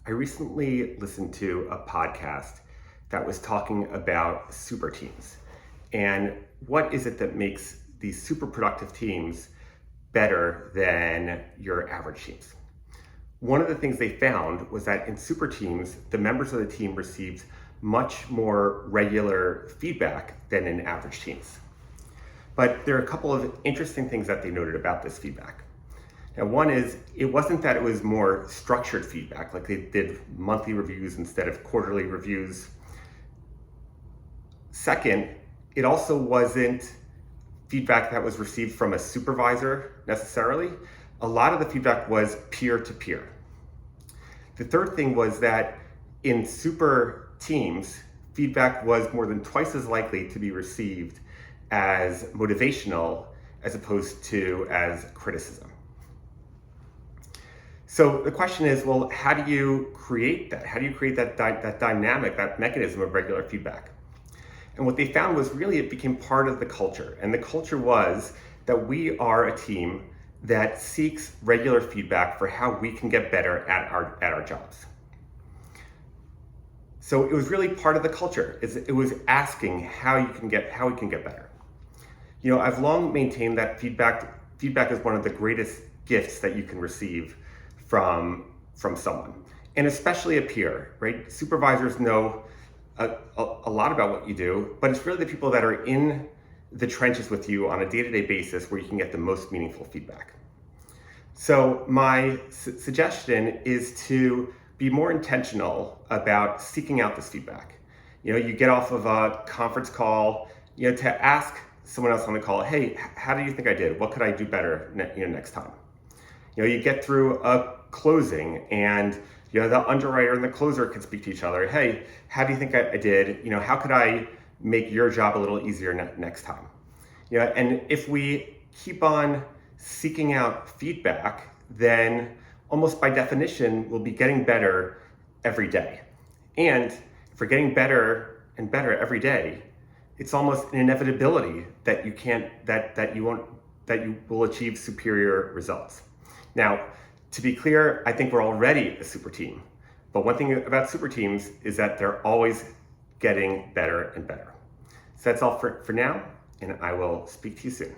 I recently listened to a podcast that was talking about super teams and what is it that makes these super productive teams better than your average teams. One of the things they found was that in super teams, the members of the team received much more regular feedback than in average teams. But there are a couple of interesting things that they noted about this feedback. And one is, it wasn't that it was more structured feedback, like they did monthly reviews instead of quarterly reviews. Second, it also wasn't feedback that was received from a supervisor necessarily. A lot of the feedback was peer to peer. The third thing was that in super teams, feedback was more than twice as likely to be received as motivational as opposed to as criticism. So the question is, well, how do you create that? How do you create that dynamic, that mechanism of regular feedback? And what they found was really it became part of the culture. And the culture was that we are a team that seeks regular feedback for how we can get better at our jobs. So it was really part of the culture. It was asking how we can get better. You know, I've long maintained that feedback is one of the greatest gifts that you can receive from someone, and especially a peer, right? Supervisors know a lot about what you do, but it's really the people that are in the trenches with you on a day-to-day basis where you can get the most meaningful feedback. So my suggestion is to be more intentional about seeking out this feedback. You know, you get off of a conference call, you know, to ask someone else on the call, hey, how do you think I did? What could I do better next time? You know, you get through a closing and the underwriter and the closer can speak to each other. Hey, how do you think I did? You know, how could I make your job a little easier next time? You know, and if we keep on seeking out feedback, then almost by definition, we'll be getting better every day. And if we're getting better and better every day, it's almost an inevitability that you will achieve superior results. Now, to be clear, I think we're already a super team. But one thing about super teams is that they're always getting better and better. So that's all for now, and I will speak to you soon.